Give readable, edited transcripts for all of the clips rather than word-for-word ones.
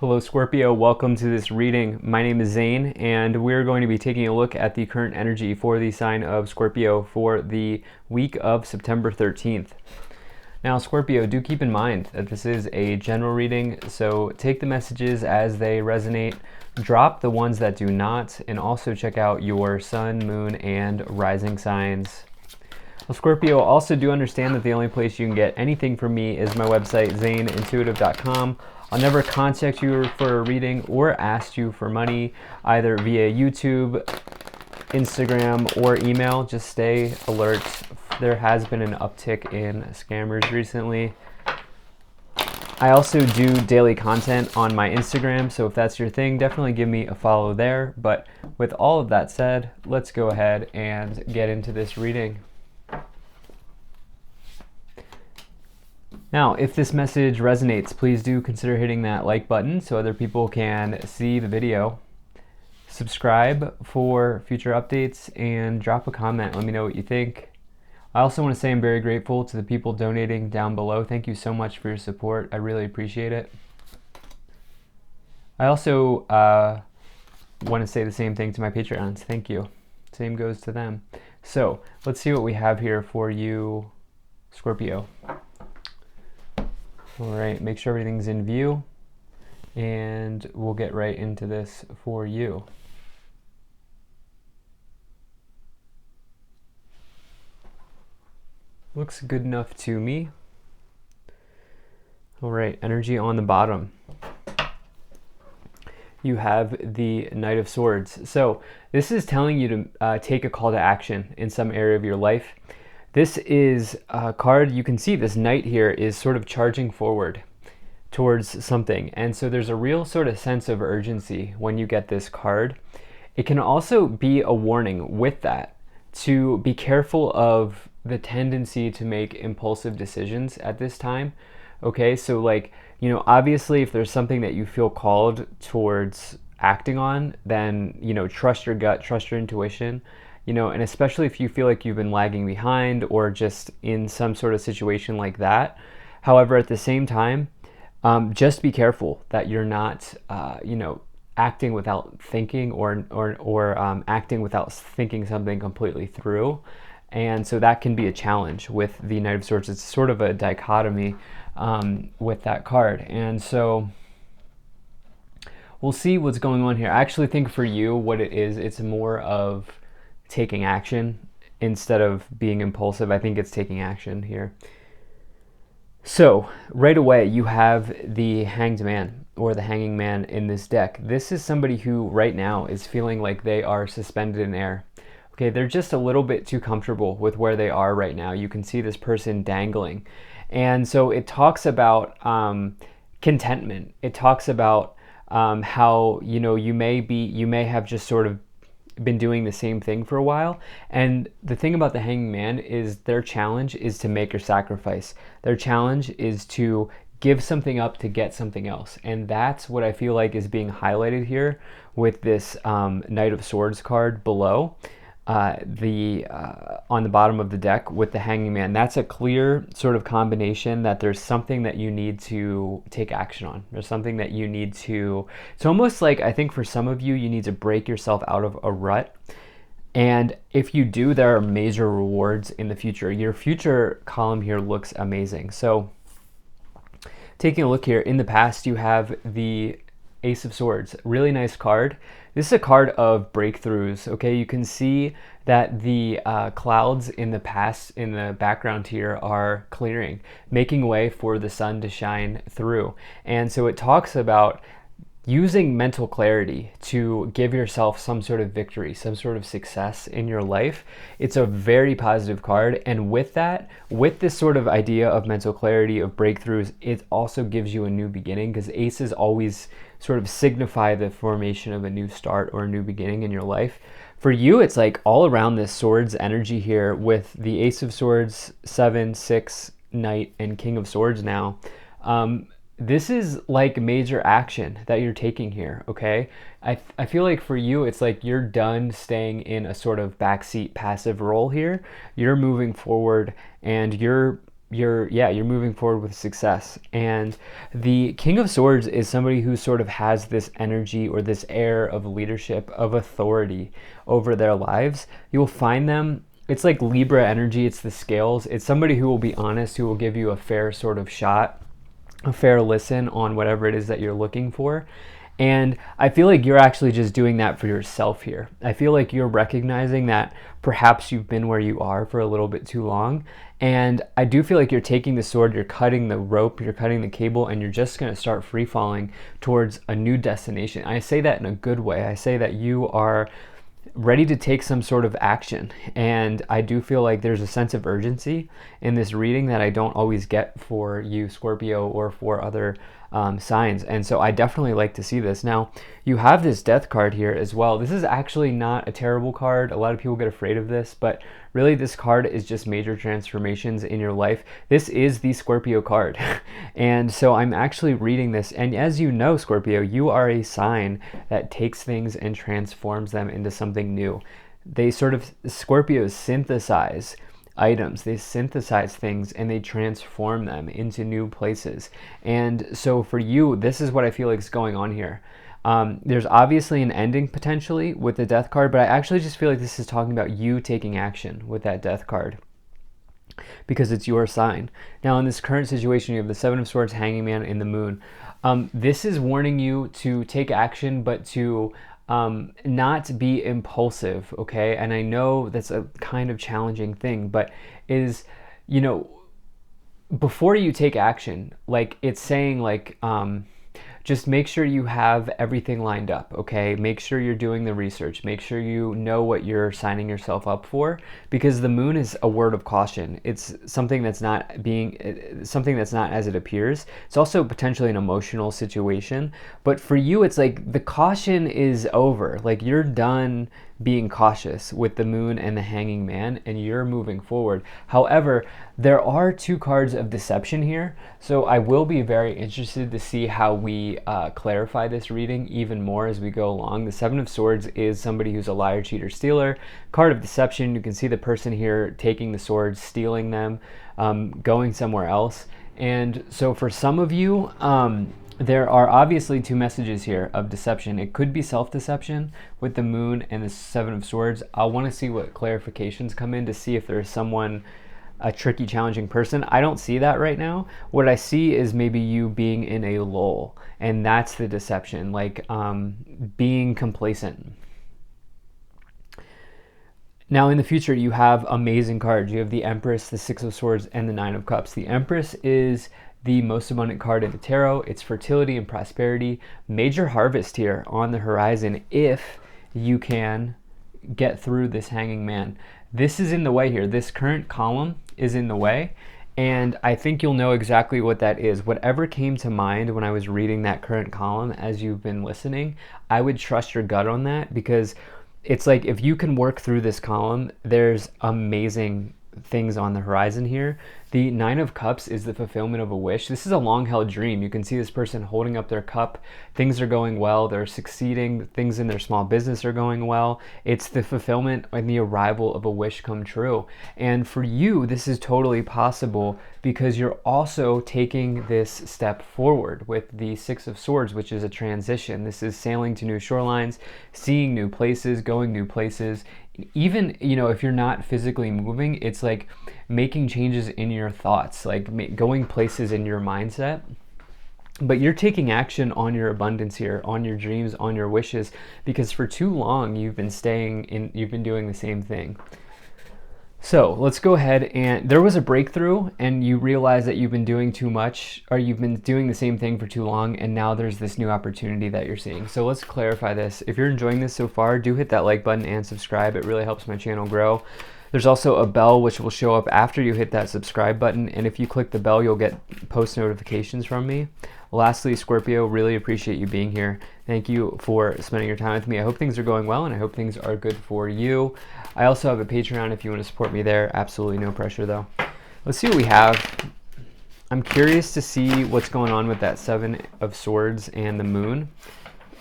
Hello Scorpio, welcome to this reading. My name is Zane and we're going to be taking a look at the current energy for the sign of Scorpio for the week of September 13th. Now Scorpio, do keep in mind that this is a general reading, so take the messages as they resonate, drop the ones that do not, and also check out your sun, moon, and rising signs. Well, Scorpio, also do understand that the only place you can get anything from me is my website, zaneintuitive.com. I'll never contact you for a reading or ask you for money, either via YouTube, Instagram, or email. Just stay alert. There has been an uptick in scammers recently. I also do daily content on my Instagram, so if that's your thing, definitely give me a follow there. But with all of that said, let's go ahead and get into this reading. Now, if this message resonates, please do consider hitting that like button so other people can see the video. Subscribe for future updates and drop a comment. Let me know what you think. I also want to say I'm very grateful to the people donating down below. Thank you so much for your support. I really appreciate it. I also want to say the same thing to my Patreons. Thank you. Same goes to them. So let's see what we have here for you, Scorpio. All right, make sure everything's in view, and we'll get right into this for you. Looks good enough to me. All right, energy on the bottom. You have the Knight of Swords. So this is telling you to take a call to action in some area of your life. This is a card, you can see this knight here is sort of charging forward towards something. And so there's a real sort of sense of urgency when you get this card. It can also be a warning with that to be careful of the tendency to make impulsive decisions at this time. Okay, so like, you know, obviously if there's something that you feel called towards acting on, then, you know, trust your gut, trust your intuition. You know, and especially if you feel like you've been lagging behind or just in some sort of situation like that. However, at the same time, just be careful that you're not, you know, acting without thinking or acting without thinking something completely through. And so that can be a challenge with the Knight of Swords. It's sort of a dichotomy with that card. And so we'll see what's going on here. I actually think for you, what it is, it's more of taking action instead of being impulsive. I think it's taking action here. So right away you have the Hanged Man or the Hanging Man in this deck. This is somebody who right now is feeling like they are suspended in air. Okay, they're just a little bit too comfortable with where they are right now. You can see this person dangling. And so it talks about contentment. It talks about how, you know, you may have just sort of been doing the same thing for a while. And the thing about the Hanging Man is their challenge is to make a sacrifice. Their challenge is to give something up to get something else. And that's what I feel like is being highlighted here with this Knight of Swords card below. On the bottom of the deck with the Hanging Man. That's a clear sort of combination that there's something that you need to take action on. There's something that you need to, it's almost like, I think for some of you, you need to break yourself out of a rut. And if you do, there are major rewards in the future. Your future column here looks amazing. So taking a look here, in the past, you have the Ace of Swords, really nice card. This is a card of breakthroughs. Okay, you can see that the clouds in the past, in the background here, are clearing, making way for the sun to shine through. And so it talks about using mental clarity to give yourself some sort of victory, some sort of success in your life. It's a very positive card. And with that, with this sort of idea of mental clarity, of breakthroughs, it also gives you a new beginning, because aces always sort of signify the formation of a new start or a new beginning in your life. For you, it's like all around this swords energy here with the Ace of Swords, 7, 6, Knight, and King of Swords now. This is like major action that you're taking here, okay? I feel like for you, it's like you're done staying in a sort of backseat passive role here. You're moving forward and you're you're moving forward with success. And the King of Swords is somebody who sort of has this energy or this air of leadership, of authority over their lives. You'll find them, it's like Libra energy, it's the scales. It's somebody who will be honest, who will give you a fair sort of shot, a fair listen on whatever it is that you're looking for. And I feel like you're actually just doing that for yourself here. I feel like you're recognizing that perhaps you've been where you are for a little bit too long. And I do feel like you're taking the sword, you're cutting the rope, you're cutting the cable, and you're just going to start free falling towards a new destination. I say that in a good way. I say that you are ready to take some sort of action. And I do feel like there's a sense of urgency in this reading that I don't always get for you, Scorpio, or for other signs. And so I definitely like to see this. Now, you have this death card here as well. This is actually not a terrible card. A lot of people get afraid of this, but really this card is just major transformations in your life. This is the Scorpio card. And so I'm actually reading this. And as you know, Scorpio, you are a sign that takes things and transforms them into something new. Scorpios synthesize items, they synthesize things, and they transform them into new places. And so for you, this is what I feel like is going on here. There's obviously an ending potentially with the death card, but I actually just feel like this is talking about you taking action with that death card, because it's your sign. Now, in this current situation, you have the Seven of Swords, Hanging Man, and the Moon. This is warning you to take action, but to not be impulsive, okay? And I know that's a kind of challenging thing, but before you take action, like it's saying, like, just make sure you have everything lined up, okay? Make sure you're doing the research. Make sure you know what you're signing yourself up for, because the moon is a word of caution. It's something that's not as it appears. It's also potentially an emotional situation, but for you, it's like the caution is over. Like, you're done being cautious with the moon and the Hanging Man, and you're moving forward. However, there are two cards of deception here, so I will be very interested to see how we clarify this reading even more as we go along. The Seven of Swords is somebody who's a liar, cheater, stealer. Card of deception, you can see the person here taking the swords, stealing them, going somewhere else. And so for some of you, there are obviously two messages here of deception. It could be self-deception with the moon and the Seven of Swords. I'll want to see what clarifications come in to see if there's someone, a tricky, challenging person. I don't see that right now. What I see is maybe you being in a lull, and that's the deception, like being complacent. Now, in the future, you have amazing cards. You have the Empress, the Six of Swords, and the Nine of Cups. The Empress is the most abundant card in the tarot. It's fertility and prosperity. Major harvest here on the horizon if you can get through this Hanging Man. This is in the way here. This current column is in the way, and I think you'll know exactly what that is. Whatever came to mind when I was reading that current column as you've been listening, I would trust your gut on that, because it's like if you can work through this column, there's amazing things on the horizon here. The Nine of Cups is the fulfillment of a wish. This is a long-held dream. You can see this person holding up their cup. Things are going well. They're succeeding. Things in their small business are going well. It's the fulfillment and the arrival of a wish come true. And for you, this is totally possible because you're also taking this step forward with the Six of Swords, which is a transition. This is sailing to new shorelines, seeing new places, going new places. Even, if you're not physically moving, it's like making changes in your thoughts, like going places in your mindset. But you're taking action on your abundance here, on your dreams, on your wishes, because for too long you've been doing the same thing. So let's go ahead, and there was a breakthrough and you realize that you've been doing too much, or you've been doing the same thing for too long, and now there's this new opportunity that you're seeing. So let's clarify this. If you're enjoying this so far, do hit that like button and subscribe. It really helps my channel grow. There's also a bell which will show up after you hit that subscribe button, and if you click the bell, you'll get post notifications from me. Lastly, Scorpio, really appreciate you being here. Thank you for spending your time with me. I hope things are going well, and I hope things are good for you. I also have a Patreon if you want to support me there. Absolutely no pressure, though. Let's see what we have. I'm curious to see what's going on with that Seven of Swords and the Moon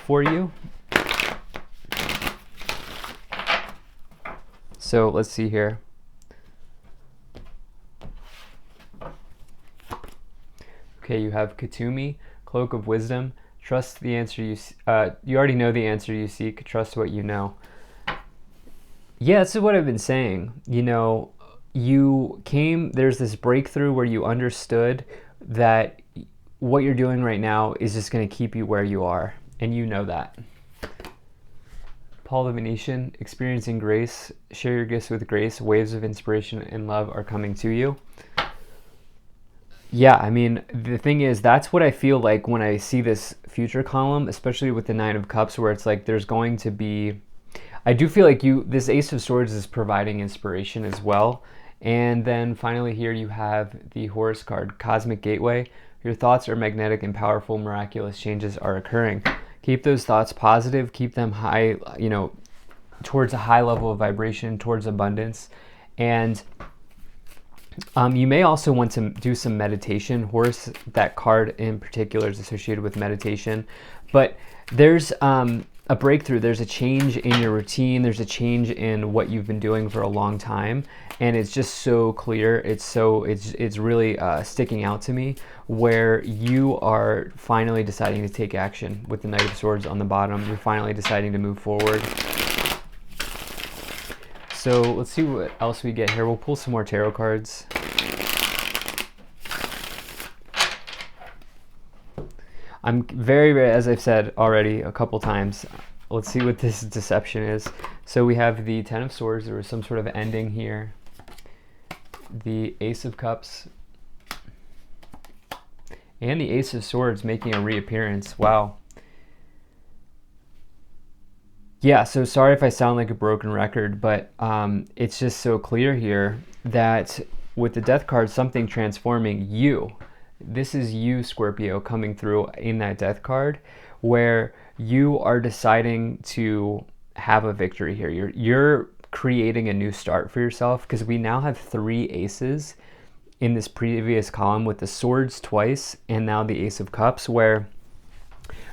for you. So let's see here. Okay, you have Katumi, Cloak of Wisdom. Trust the answer you already know the answer you seek. Trust what you know. Yeah, this is what I've been saying. You know, there's this breakthrough where you understood that what you're doing right now is just going to keep you where you are, and you know that. Paul the Venetian, experiencing grace, share your gifts with grace, waves of inspiration and love are coming to you. Yeah, I mean, the thing is, that's what I feel like when I see this future column, especially with the Nine of Cups, where it's like there's going to be, I do feel like this Ace of Swords is providing inspiration as well. And then finally here you have the Horus card, Cosmic Gateway. Your thoughts are magnetic and powerful, miraculous changes are occurring. Keep those thoughts positive, keep them high, towards a high level of vibration, towards abundance. And you may also want to do some meditation. Horus, that card in particular, is associated with meditation. But there's a breakthrough. There's a change in your routine. There's a change in what you've been doing for a long time. And it's just so clear. It's really sticking out to me, where you are finally deciding to take action with the Knight of Swords on the bottom. You're finally deciding to move forward. So let's see what else we get here. We'll pull some more tarot cards. I'm very, as I've said already a couple times, let's see what this deception is. So we have the Ten of Swords. There was some sort of ending here. The Ace of Cups. And the Ace of Swords making a reappearance. Wow. Yeah, so sorry if I sound like a broken record, but it's just so clear here that with the Death card, something transforming you. This is you, Scorpio, coming through in that Death card, where you are deciding to have a victory here. You're creating a new start for yourself, because we now have 3 aces in this previous column with the Swords twice and now the Ace of Cups, where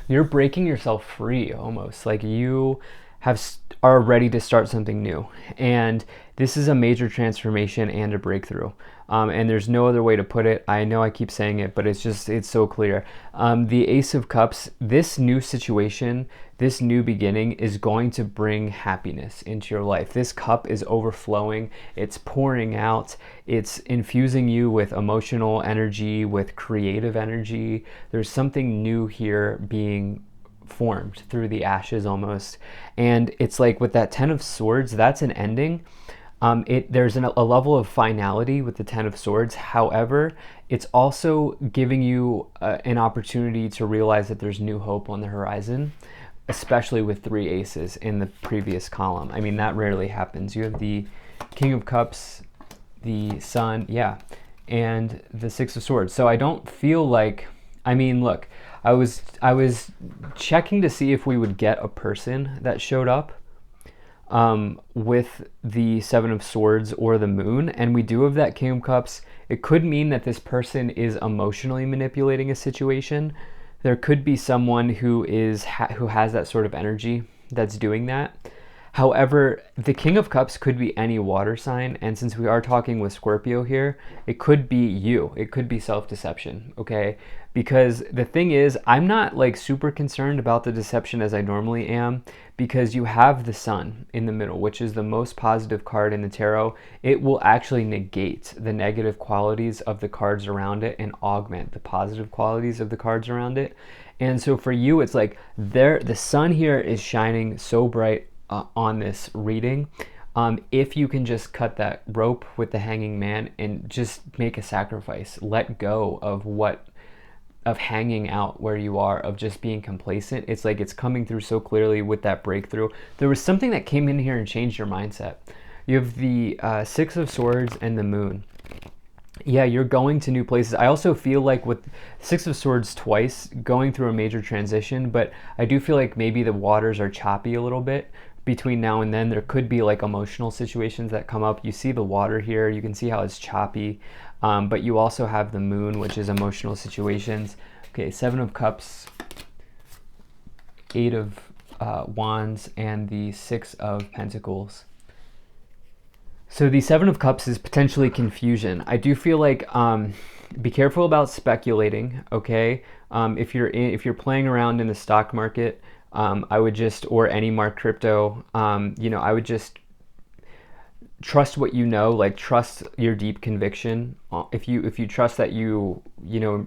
you're breaking yourself free almost. Like you are ready to start something new. And this is a major transformation and a breakthrough. And there's no other way to put it. I know I keep saying it, but it's so clear. The Ace of Cups, this new situation, this new beginning is going to bring happiness into your life. This cup is overflowing. It's pouring out. It's infusing you with emotional energy, with creative energy. There's something new here being formed through the ashes almost. And it's like with that Ten of Swords, that's an ending. There's a level of finality with the Ten of Swords. However, it's also giving you an opportunity to realize that there's new hope on the horizon, especially with 3 aces in the previous column. I mean, that rarely happens. You have the King of Cups, the Sun, yeah, and the Six of Swords. So I don't feel like, I mean, look, I was checking to see if we would get a person that showed up with the Seven of Swords or the Moon, and we do have that King of Cups. It could mean that this person is emotionally manipulating a situation. There could be someone who has that sort of energy that's doing that. However, the King of Cups could be any water sign, and since we are talking with Scorpio here, it could be you. It could be self-deception, okay? Because the thing is, I'm not like super concerned about the deception as I normally am, because you have the Sun in the middle, which is the most positive card in the tarot. It will actually negate the negative qualities of the cards around it and augment the positive qualities of the cards around it. And so for you, it's like the Sun here is shining so bright on this reading. If you can just cut that rope with the Hanging Man and just make a sacrifice, let go of hanging out where you are, of just being complacent. It's like it's coming through so clearly with that breakthrough. There was something that came in here and changed your mindset. You have the Six of Swords and the Moon. Yeah, you're going to new places. I also feel like with Six of Swords twice, going through a major transition, but I do feel like maybe the waters are choppy a little bit between now and then. There could be like emotional situations that come up. You see the water here, you can see how it's choppy, but you also have the Moon, which is emotional situations. Okay, Seven of Cups, Eight of Wands, and the Six of Pentacles. So the Seven of Cups is potentially confusion. I do feel like be careful about speculating. Okay, if you're playing around in the stock market, I would just or any mark crypto. I would just trust what you know, like trust your deep conviction. If you trust that you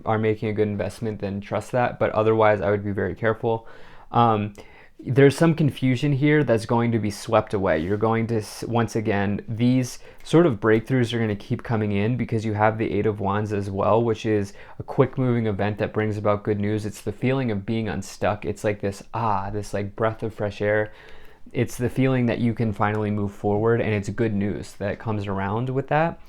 are making a good investment, then trust that. But otherwise, I would be very careful. Um, there's some confusion here that's going to be swept away. You're going to once again, these sort of breakthroughs are going to keep coming in because you have the Eight of Wands as well, which is a quick moving event that brings about good news. It's the feeling of being unstuck. It's like this like breath of fresh air. It's the feeling that you can finally move forward, and it's good news that comes around with that.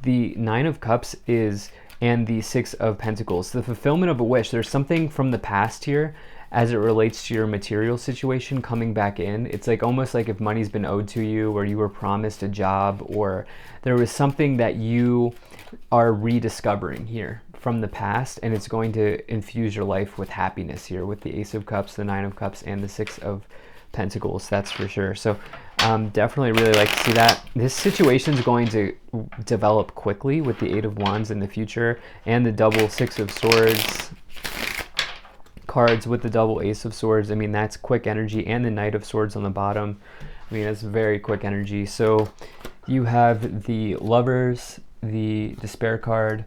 The Nine of Cups is, and the Six of Pentacles, the fulfillment of a wish. There's something from the past here as it relates to your material situation coming back in. It's like almost like if money's been owed to you, or you were promised a job, or there was something that you are rediscovering here from the past, and it's going to infuse your life with happiness here with the Ace of Cups, the Nine of Cups, and the Six of Pentacles, that's for sure. So definitely really like to see that. This situation is going to develop quickly with the Eight of Wands in the future, and the double Six of Swords cards with the double Ace of Swords. I mean, that's quick energy, and the Knight of Swords on the bottom. I mean, that's very quick energy. So you have the Lovers, the Despair card,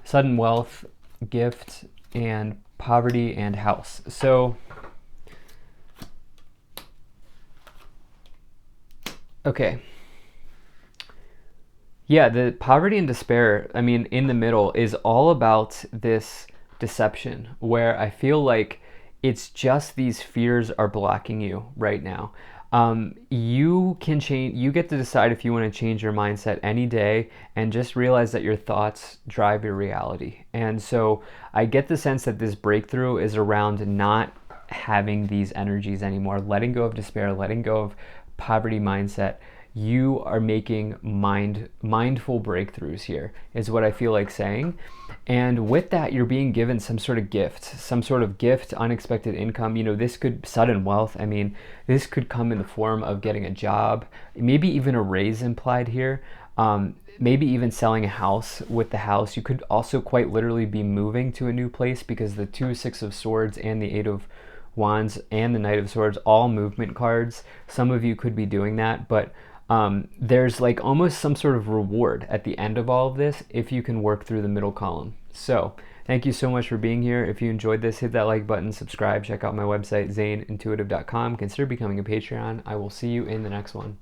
sudden wealth, gift, and poverty and house. So okay. Yeah, the poverty and despair, I mean, in the middle is all about this deception where I feel like it's just these fears are blocking you right now. You can change, you get to decide if you want to change your mindset any day, and just realize that your thoughts drive your reality. And so I get the sense that this breakthrough is around not having these energies anymore, letting go of despair, letting go of poverty mindset. You are making mindful breakthroughs here, is what I feel like saying. And with that, you're being given some sort of gift, unexpected income. This could sudden wealth. I mean, this could come in the form of getting a job, maybe even a raise implied here. Maybe even selling a house. With the house, you could also quite literally be moving to a new place, because the two Six of Swords and the Eight of Wands and the Knight of Swords, all movement cards. Some of you could be doing that, but there's like almost some sort of reward at the end of all of this if you can work through the middle column. So thank you so much for being here. If you enjoyed this, hit that like button, subscribe, check out my website, zaneintuitive.com. Consider becoming a Patreon. I will see you in the next one.